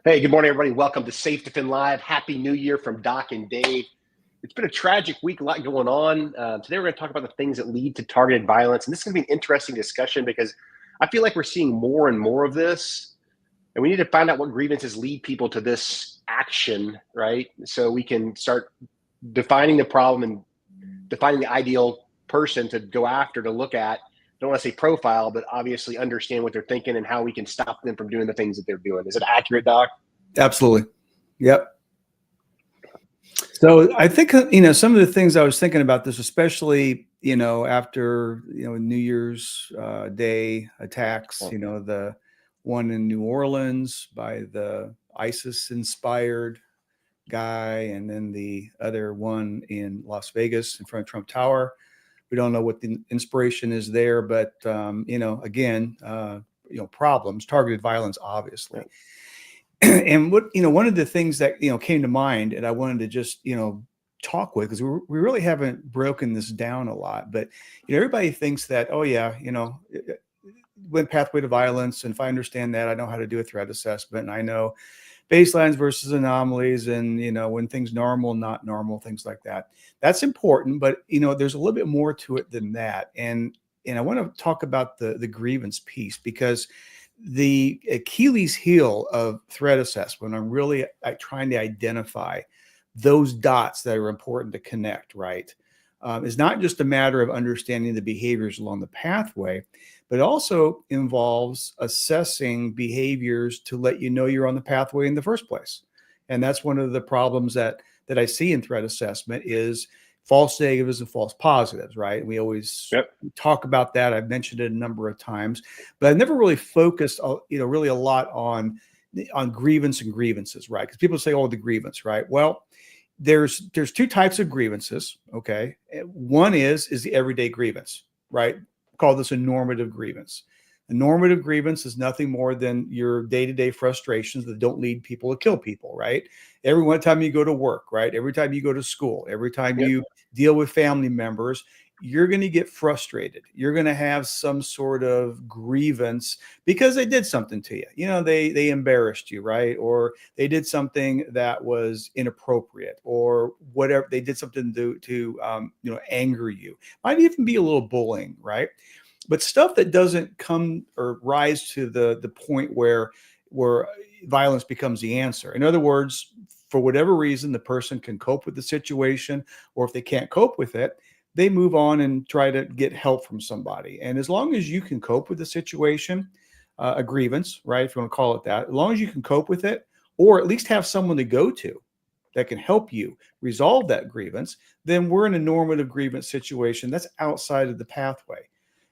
Hey, good morning, everybody. Welcome to SafeDefend Live. Happy New Year from Doc and Dave. It's been a tragic week, a lot going on. Today, we're going to talk about the things that lead to targeted violence. And this is going to be an interesting discussion because I feel like we're seeing more and more of this. And we need to find out what grievances lead people to this action, right? So we can start defining the problem and defining the ideal person to go after, to look at. Don't want to say profile, but obviously understand what they're thinking and how we can stop them from doing the things that they're doing. Is it accurate, Doc? Absolutely. Yep. So I think, some of the things I was thinking about this, especially, after, New Year's Day attacks, the one in New Orleans by the ISIS inspired guy, and then the other one in Las Vegas in front of Trump Tower. We don't know what the inspiration is there, but, again, problems, targeted violence, obviously. And one of the things that, came to mind, and I wanted to just, talk with, because we really haven't broken this down a lot, but, everybody thinks that, oh yeah, went pathway to violence. And if I understand that, I know how to do a threat assessment. And I know baselines versus anomalies, and, when things normal, not normal, things like that. That's important, but, there's a little bit more to it than that. And I want to talk about the grievance piece, because the Achilles heel of threat assessment, I'm really trying to identify those dots that are important to connect, right? It's not just a matter of understanding the behaviors along the pathway, but also involves assessing behaviors to let you know you're on the pathway in the first place. And that's one of the problems that I see in threat assessment is false negatives and false positives, right? We always talk about that. I've mentioned it a number of times, but I've never really focused, really a lot on grievance and grievances, right? Because people say, oh, the grievance, right? Well, there's two types of grievances, okay? One is the everyday grievance, right? Call this a normative grievance. A normative grievance is nothing more than your day-to-day frustrations that don't lead people to kill people, right? Every time you go to work, right? Every time you go to school, every time you deal with family members, you're going to get frustrated. You're going to have some sort of grievance because they did something to you. They embarrassed you, right? Or they did something that was inappropriate, or whatever. They did something to anger you. Might even be a little bullying, right? But stuff that doesn't come or rise to the point where violence becomes the answer. In other words, for whatever reason, the person can cope with the situation, or if they can't cope with it, they move on and try to get help from somebody. And as long as you can cope with the situation, a grievance, right, if you want to call it that, as long as you can cope with it, or at least have someone to go to that can help you resolve that grievance, then we're in a normative grievance situation that's outside of the pathway.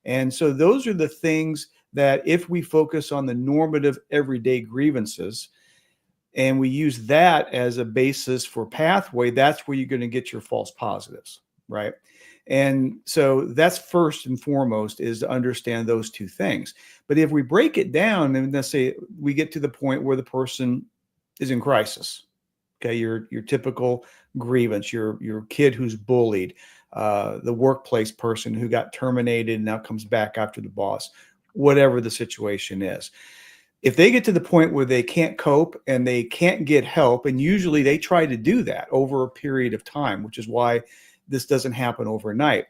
And so those are the things that if we focus on the normative everyday grievances and we use that as a basis for pathway, that's where you're going to get your false positives, right? And so that's first and foremost, is to understand those two things. But if we break it down, and let's say we get to the point where the person is in crisis, okay, your typical grievance, your kid who's bullied, the workplace person who got terminated and now comes back after the boss, whatever the situation is. If they get to the point where they can't cope and they can't get help, and usually they try to do that over a period of time, which is why this doesn't happen overnight.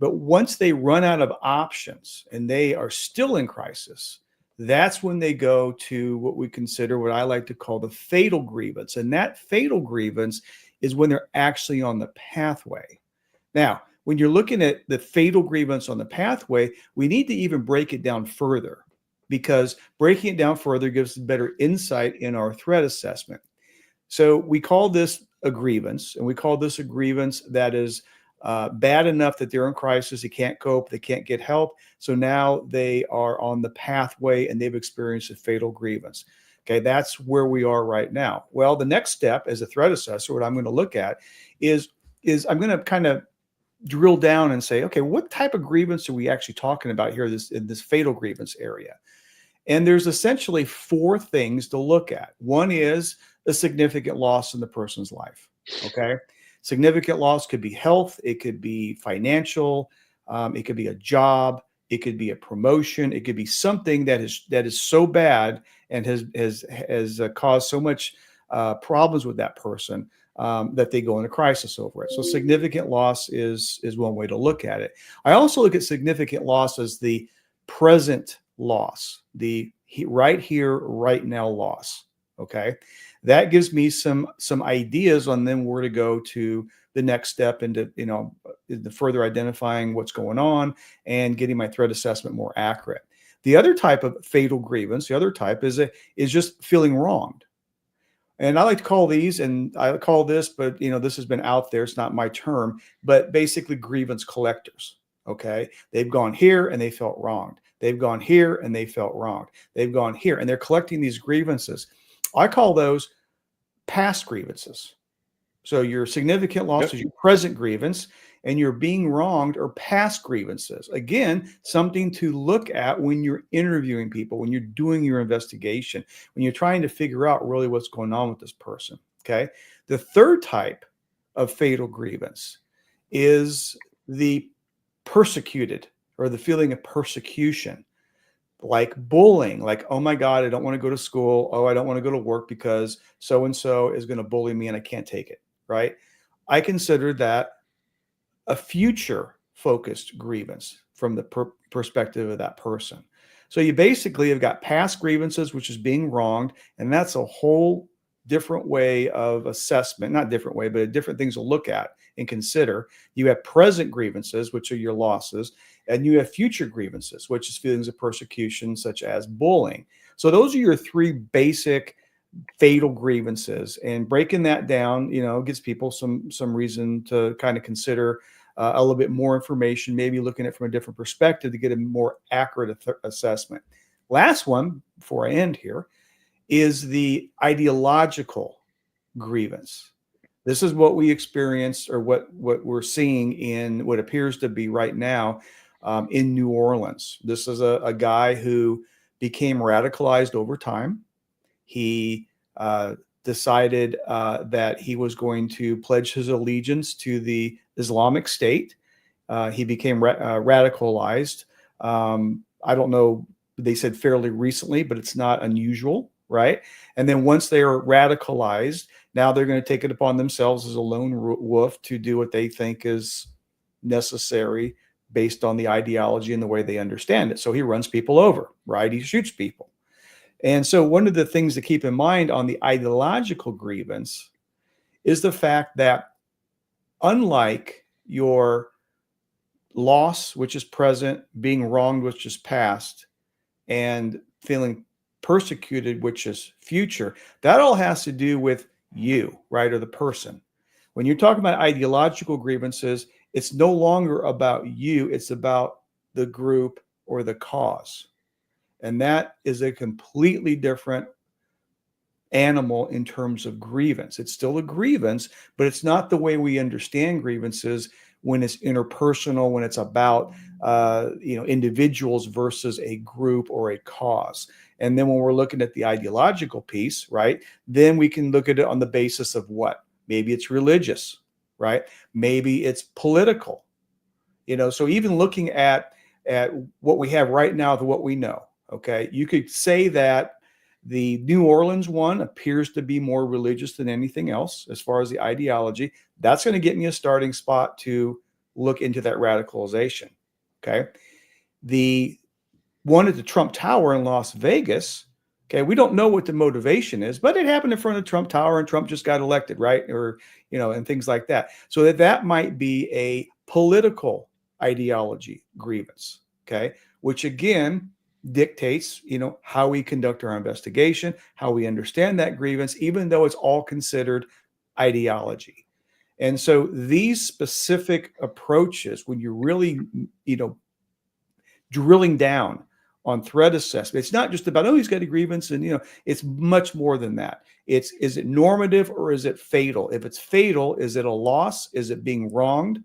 But once they run out of options and they are still in crisis, that's when they go to what we consider, what I like to call the fatal grievance. And that fatal grievance is when they're actually on the pathway. Now, when you're looking at the fatal grievance on the pathway, we need to even break it down further, because breaking it down further gives us better insight in our threat assessment. So we call this a grievance, and we call this a grievance that is bad enough that they're in crisis, they can't cope, they can't get help. So now they are on the pathway and they've experienced a fatal grievance. Okay, that's where we are right now. Well, the next step as a threat assessor, what I'm going to look at is I'm going to kind of drill down and say, okay, what type of grievance are we actually talking about here in this fatal grievance area? And there's essentially four things to look at. One is a significant loss in the person's life. Okay. Significant loss could be health. It could be financial. It could be a job. It could be a promotion. It could be something that is so bad and has caused so much problems with that person that they go into crisis over it. So significant loss is one way to look at it. I also look at significant loss as the present loss, the right here, right now loss. Okay, that gives me some ideas on then where to go to the next step into the further identifying what's going on and getting my threat assessment more accurate. The other type of fatal grievance, the other type is just feeling wronged. And I like to call these, and I call this, but this has been out there. It's not my term, but basically grievance collectors. Okay, they've gone here and they felt wronged. They've gone here and they felt wronged. They've gone here and they're collecting these grievances. I call those past grievances. So your significant loss is your present grievance, and your being wronged are past grievances. Again, something to look at when you're interviewing people, when you're doing your investigation, when you're trying to figure out really what's going on with this person. Okay. The third type of fatal grievance is the persecuted, or the feeling of persecution, like bullying, like, oh my God, I don't want to go to school. Oh, I don't want to go to work because so-and-so is going to bully me and I can't take it. Right. I consider that a future focused grievance from the perspective of that person. So you basically have got past grievances, which is being wronged. And that's a whole different way of assessment, not different way, but different things to look at and consider. You have present grievances, which are your losses, and you have future grievances, which is feelings of persecution, such as bullying. So those are your three basic fatal grievances, and breaking that down, gives people some reason to kind of consider a little bit more information, maybe looking at it from a different perspective to get a more accurate assessment. Last one before I end here is the ideological grievance. This is what we experience, or what we're seeing in what appears to be right now in New Orleans. This is a guy who became radicalized over time. He decided that he was going to pledge his allegiance to the Islamic State. He became radicalized. I don't know, they said fairly recently, but it's not unusual, right? And then once they are radicalized, now they're going to take it upon themselves as a lone wolf to do what they think is necessary based on the ideology and the way they understand it. So he runs people over, right? He shoots people. And so one of the things to keep in mind on the ideological grievance is the fact that, unlike your loss, which is present, being wronged, which is past, and feeling persecuted, which is future, that all has to do with you, right? Or the person. When you're talking about ideological grievances, it's no longer about you. It's about the group or the cause. And that is a completely different animal in terms of grievance. It's still a grievance, but it's not the way we understand grievances when it's interpersonal, when it's about individuals versus a group or a cause. And then when we're looking at the ideological piece, right, then we can look at it on the basis of what? Maybe it's religious, right? Maybe it's political. So even looking at what we have right now to what we know. Okay, you could say that the New Orleans one appears to be more religious than anything else as far as the ideology. That's going to get me a starting spot to look into that radicalization. Okay, the one at the Trump Tower in Las Vegas, okay, we don't know what the motivation is, but it happened in front of Trump Tower and Trump just got elected, right? Or, and things like that. So that might be a political ideology grievance, okay, which again dictates, how we conduct our investigation, how we understand that grievance, even though it's all considered ideology. And so these specific approaches, when you're really, drilling down on threat assessment, it's not just about, oh, he's got a grievance, and, it's much more than that. Is it normative or is it fatal? If it's fatal, is it a loss? Is it being wronged?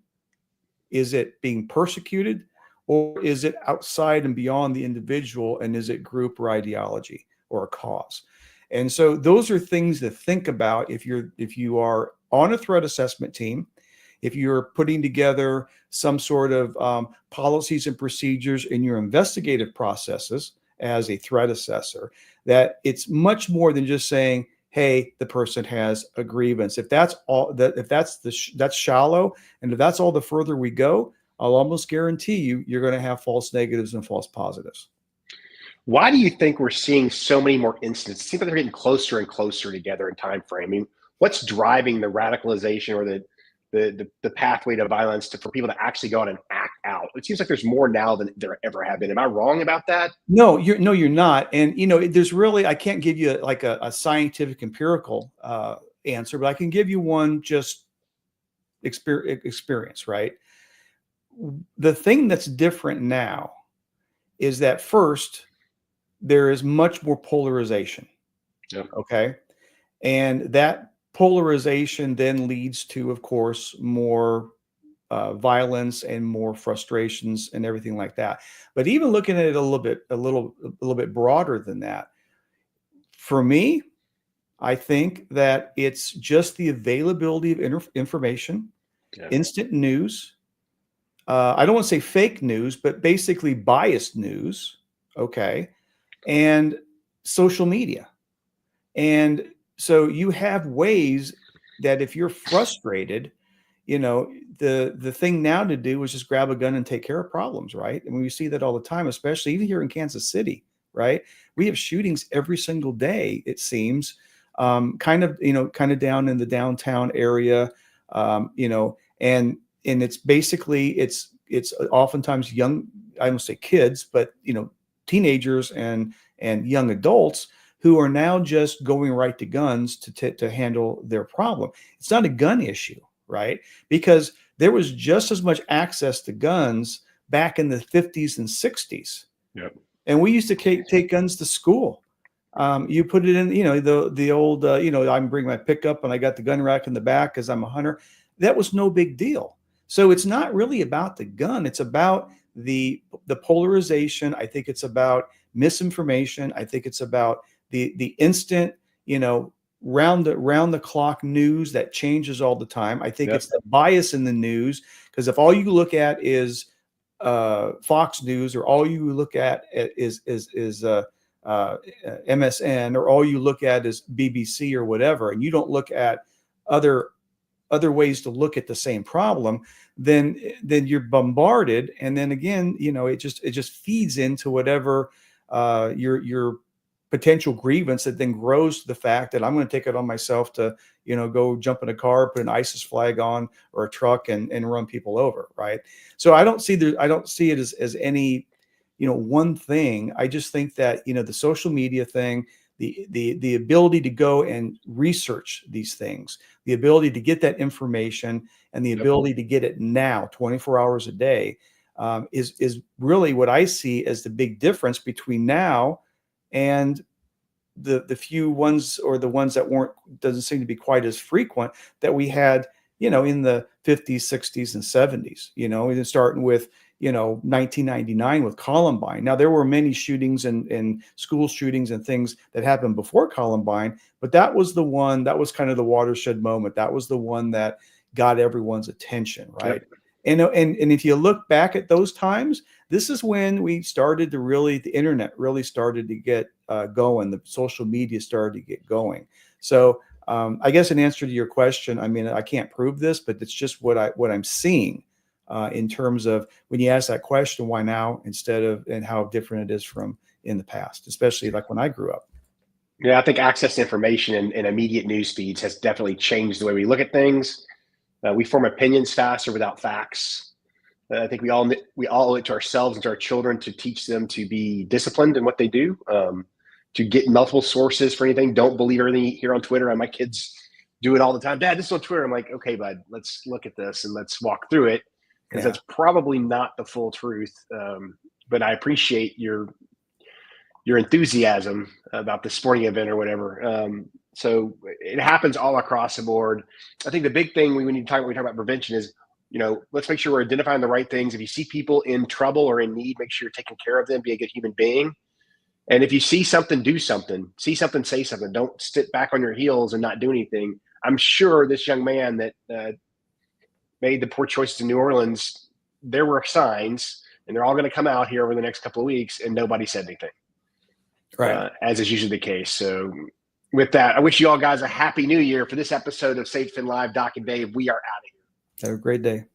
Is it being persecuted? Or is it outside and beyond the individual? And is it group or ideology or a cause? And so those are things to think about if you are on a threat assessment team, if you're putting together some sort of policies and procedures in your investigative processes as a threat assessor, that it's much more than just saying, hey, the person has a grievance. If that's all that, if that's shallow, and if that's all the further we go, I'll almost guarantee you're going to have false negatives and false positives. Why do you think we're seeing so many more incidents? It seems like they're getting closer and closer together in time frame. I mean, what's driving the radicalization or the pathway to violence for people to actually go out and act out? It seems like there's more now than there ever have been. Am I wrong about that? No, you're not. And there's really, I can't give you like a scientific empirical answer, but I can give you one just experience, right? The thing that's different now is that first, there is much more polarization. Yep. Okay. And that polarization then leads to, of course, more violence and more frustrations and everything like that. But even looking at it a little bit broader than that, for me, I think that it's just the availability of information, instant news. I don't want to say fake news, but basically biased news. Okay. And social media. And so you have ways that if you're frustrated, the thing now to do is just grab a gun and take care of problems, right? And we see that all the time, especially even here in Kansas City, right? We have shootings every single day, it seems, kind of down in the downtown area, and it's basically, it's oftentimes young, I don't say kids, but teenagers and young adults who are now just going right to guns to handle their problem. It's not a gun issue, right? Because there was just as much access to guns back in the 50s and 60s. Yep. And we used to take guns to school. You put it in, the old, I bring my pickup and I got the gun rack in the back because I'm a hunter. That was no big deal. So it's not really about the gun. It's about the polarization. I think it's about misinformation. I think it's about the instant, round the clock news that changes all the time. I think it's the bias in the news, because if all you look at is Fox News, or all you look at is MSN, or all you look at is BBC or whatever, and you don't look at other ways to look at the same problem, then you're bombarded, and then again, it just feeds into whatever your potential grievance, that then grows to the fact that I'm going to take it on myself to, go jump in a car, put an ISIS flag on, or a truck, and run people over. Right. So I don't see it as any, one thing. I just think that, the social media thing, the ability to go and research these things, the ability to get that information, and the ability to get it now 24 hours a day, is really what I see as the big difference between now and the few ones, or the ones that doesn't seem to be quite as frequent, that we had, in the 50s, 60s, and 70s, even starting with, 1999 with Columbine. Now, there were many shootings and school shootings and things that happened before Columbine, but that was the one that was kind of the watershed moment. That was the one that got everyone's attention, right? Yep. And if you look back at those times, this is when the internet really started to get going. The social media started to get going. So I guess in answer to your question, I mean, I can't prove this, but it's just what I'm seeing in terms of when you ask that question, why now, and how different it is from in the past, especially like when I grew up. Yeah, I think access to information and immediate news feeds has definitely changed the way we look at things. We form opinions faster without facts. I think we all owe it to ourselves and to our children to teach them to be disciplined in what they do, to get multiple sources for anything. Don't believe everything you hear on Twitter. And my kids do it all the time. Dad, this is on Twitter. I'm like, okay, bud, let's look at this and let's walk through it, because that's probably not the full truth. But I appreciate your enthusiasm about the sporting event or whatever. So it happens all across the board. I think the big thing we need to talk when we talk about prevention is, let's make sure we're identifying the right things. If you see people in trouble or in need, make sure you're taking care of them, be a good human being. And if you see something, do something. See something, say something. Don't sit back on your heels and not do anything. I'm sure this young man that made the poor choices in New Orleans, there were signs, and they're all going to come out here over the next couple of weeks, and nobody said anything. Right. As is usually the case. So with that, I wish you all guys a happy new year. For this episode of SafeDefend Live, Doc and Dave, we are out of here. Have a great day.